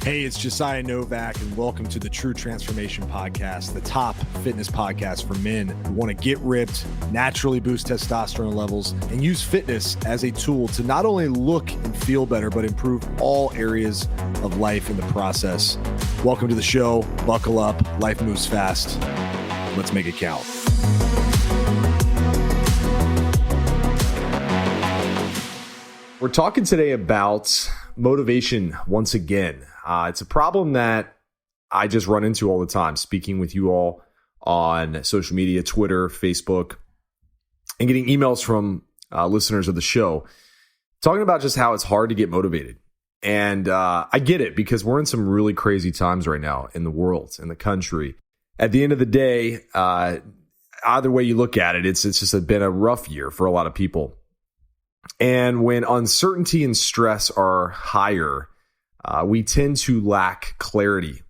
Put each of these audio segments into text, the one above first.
Hey, it's Josiah Novak, and welcome to the True Transformation Podcast, the top fitness podcast for men who want to get ripped, naturally boost testosterone levels, and use fitness as a tool to not only look and feel better, but improve all areas of life in the process. Welcome to the show. Buckle up. Life moves fast. Let's make it count. We're talking today about motivation once again. It's a problem that I just run into all the time, speaking with you all on social media, Twitter, Facebook, and getting emails from listeners of the show talking about just how it's hard to get motivated. And I get it, because we're in some really crazy times right now in the world, in the country. At the end of the day, either way you look at it, it's just been a rough year for a lot of people. And when uncertainty and stress are higher, we tend to lack clarity.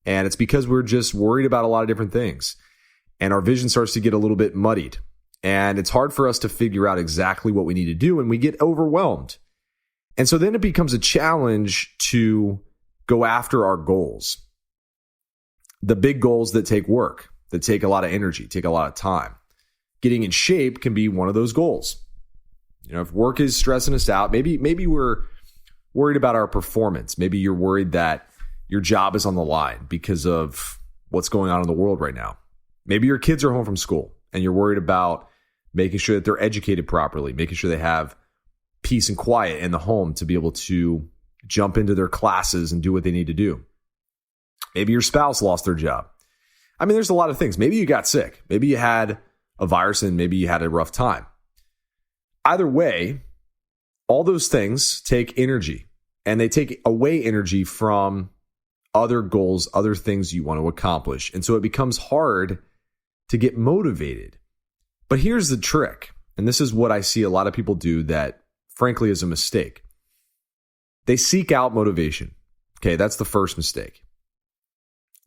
And it's because we're just worried about a lot of different things. And our vision starts to get a little bit muddied. And it's hard for us to figure out exactly what we need to do, and we get overwhelmed. And so then it becomes a challenge to go after our goals. The big goals that take work, that take a lot of energy, take a lot of time. Getting in shape can be one of those goals. You know, if work is stressing us out, maybe we're worried about our performance. Maybe you're worried that your job is on the line because of what's going on in the world right now. Maybe your kids are home from school and you're worried about making sure that they're educated properly, making sure they have peace and quiet in the home to be able to jump into their classes and do what they need to do. Maybe your spouse lost their job. I mean, there's a lot of things. Maybe you got sick. Maybe you had a virus and maybe you had a rough time. Either way, all those things take energy, and they take away energy from other goals, other things you want to accomplish. And so it becomes hard to get motivated. But here's the trick, and this is what I see a lot of people do that, frankly, is a mistake. They seek out motivation. Okay, that's the first mistake.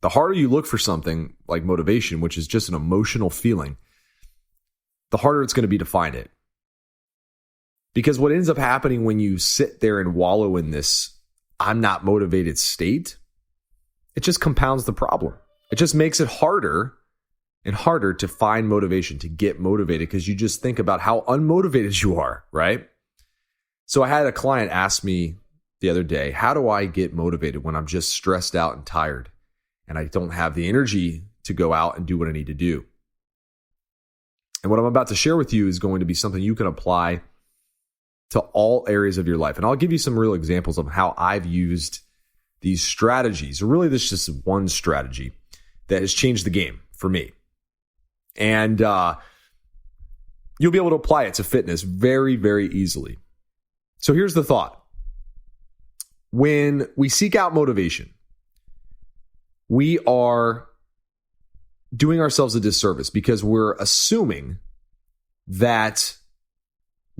The harder you look for something like motivation, which is just an emotional feeling, the harder it's going to be to find it. Because what ends up happening when you sit there and wallow in this I'm not motivated state, it just compounds the problem. It just makes it harder and harder to find motivation, to get motivated, because you just think about how unmotivated you are, right? So I had a client ask me the other day, how do I get motivated when I'm just stressed out and tired and I don't have the energy to go out and do what I need to do? And what I'm about to share with you is going to be something you can apply to all areas of your life. And I'll give you some real examples of how I've used these strategies. Really, this is just one strategy that has changed the game for me. And you'll be able to apply it to fitness very, very easily. So here's the thought. When we seek out motivation, we are doing ourselves a disservice because we're assuming that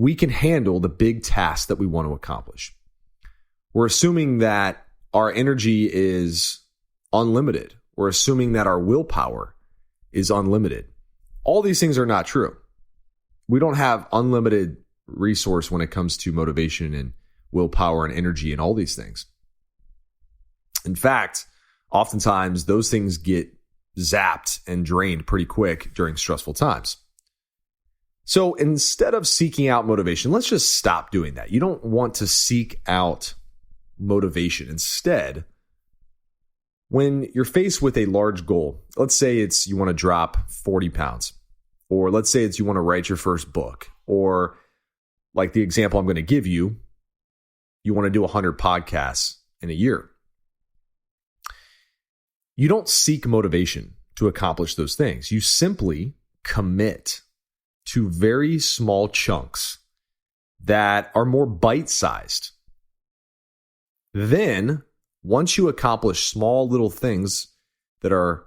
we can handle the big tasks that we want to accomplish. We're assuming that our energy is unlimited. We're assuming that our willpower is unlimited. All these things are not true. We don't have unlimited resource when it comes to motivation and willpower and energy and all these things. In fact, oftentimes those things get zapped and drained pretty quick during stressful times. So instead of seeking out motivation, let's just stop doing that. You don't want to seek out motivation. Instead, when you're faced with a large goal, let's say it's you want to drop 40 pounds, or let's say it's you want to write your first book, or like the example I'm going to give you, you want to do 100 podcasts in a year. You don't seek motivation to accomplish those things. You simply commit to very small chunks that are more bite-sized. Then, once you accomplish small little things that are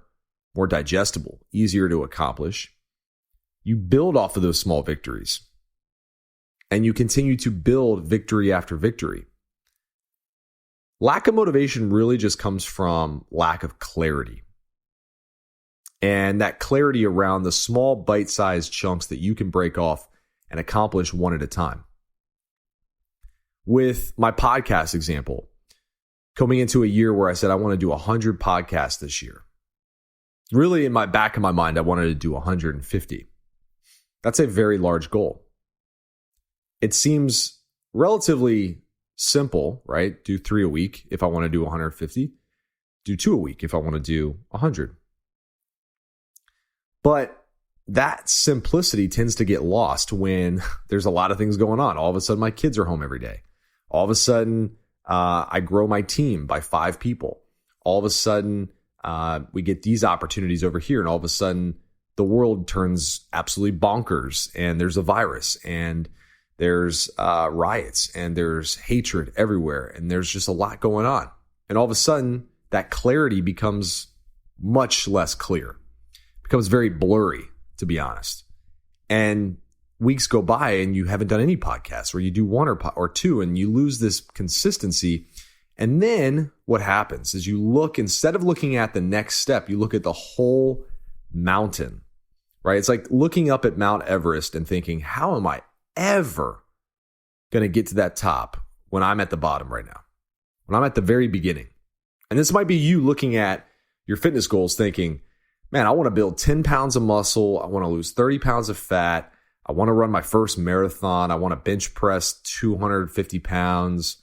more digestible, easier to accomplish, you build off of those small victories. And you continue to build victory after victory. Lack of motivation really just comes from lack of clarity. And that clarity around the small bite-sized chunks that you can break off and accomplish one at a time. With my podcast example, coming into a year where I said I want to do 100 podcasts this year. Really, in my back of my mind, I wanted to do 150. That's a very large goal. It seems relatively simple, right? Do 3 a week if I want to do 150. Do 2 a week if I want to do 100. But that simplicity tends to get lost when there's a lot of things going on. All of a sudden, my kids are home every day. All of a sudden, I grow my team by 5 people. All of a sudden, we get these opportunities over here. And all of a sudden, the world turns absolutely bonkers. And there's a virus. And there's riots. And there's hatred everywhere. And there's just a lot going on. And all of a sudden, that clarity becomes much less clear. Becomes very blurry, to be honest. And weeks go by and you haven't done any podcasts, or you do 1 or 2 and you lose this consistency. And then what happens is you look, instead of looking at the next step, you look at the whole mountain, right? It's like looking up at Mount Everest and thinking, how am I ever going to get to that top when I'm at the bottom right now, when I'm at the very beginning? And this might be you looking at your fitness goals thinking, man, I want to build 10 pounds of muscle. I want to lose 30 pounds of fat. I want to run my first marathon. I want to bench press 250 pounds.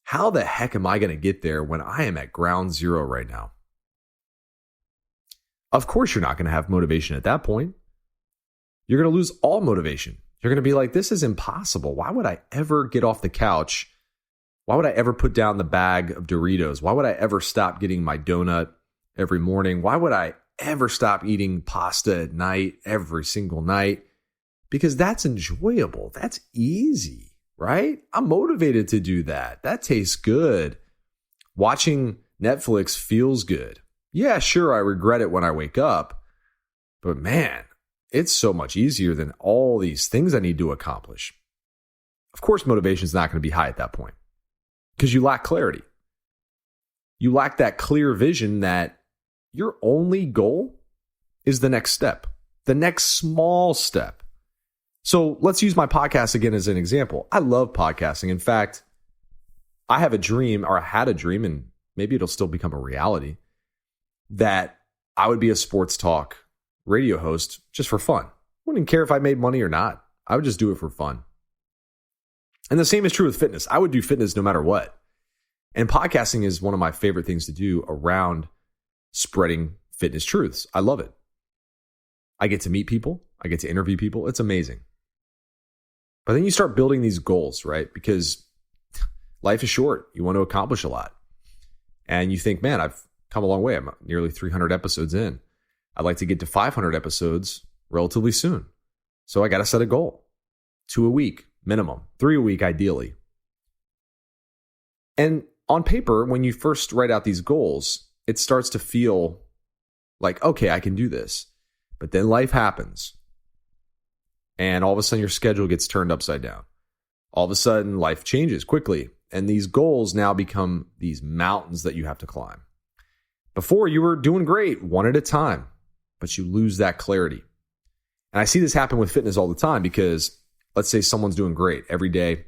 How the heck am I going to get there when I am at ground zero right now? Of course, you're not going to have motivation at that point. You're going to lose all motivation. You're going to be like, this is impossible. Why would I ever get off the couch? Why would I ever put down the bag of Doritos? Why would I ever stop getting my donut every morning? Why would I ever stop eating pasta at night every single night? Because that's enjoyable. That's easy, right? I'm motivated to do that. That tastes good. Watching Netflix feels good. Yeah, sure, I regret it when I wake up. But man, it's so much easier than all these things I need to accomplish. Of course, motivation is not going to be high at that point because you lack clarity. You lack that clear vision that your only goal is the next step, the next small step. So let's use my podcast again as an example. I love podcasting. In fact, I have a dream, or I had a dream, and maybe it'll still become a reality, that I would be a sports talk radio host just for fun. Wouldn't care if I made money or not. I would just do it for fun. And the same is true with fitness. I would do fitness no matter what. And podcasting is one of my favorite things to do around spreading fitness truths. I love it. I get to meet people. I get to interview people. It's amazing. But then you start building these goals, right? Because life is short. You want to accomplish a lot. And you think, man, I've come a long way. I'm nearly 300 episodes in. I'd like to get to 500 episodes relatively soon. So I got to set a goal. 2 a week minimum. 3 a week ideally. And on paper, when you first write out these goals, it starts to feel like, okay, I can do this. But then life happens. And all of a sudden, your schedule gets turned upside down. All of a sudden, life changes quickly. And these goals now become these mountains that you have to climb. Before, you were doing great, one at a time, but you lose that clarity. And I see this happen with fitness all the time because let's say someone's doing great every day.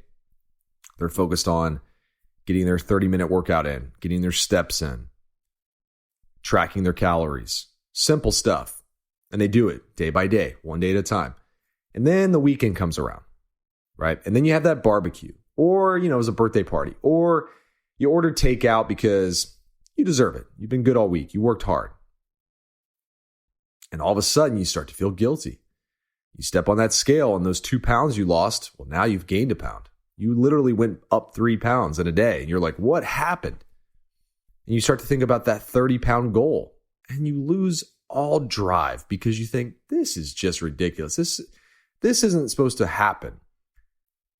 They're focused on getting their 30-minute workout in, getting their steps in, tracking their calories, simple stuff. And they do it day by day, one day at a time. And then the weekend comes around, right? And then you have that barbecue, or, it was a birthday party, or you ordered takeout because you deserve it. You've been good all week. You worked hard. And all of a sudden you start to feel guilty. You step on that scale and those 2 pounds you lost, well, now you've gained a pound. You literally went up 3 pounds in a day. And you're like, what happened? And you start to think about that 30-pound goal and you lose all drive because you think, this is just ridiculous. This isn't supposed to happen.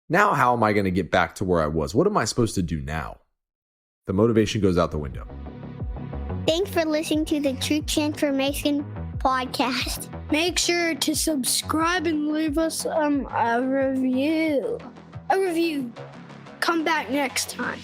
Now, how am I going to get back to where I was? What am I supposed to do now? The motivation goes out the window. Thanks for listening to the True Transformation Podcast. Make sure to subscribe and leave us a review. Come back next time.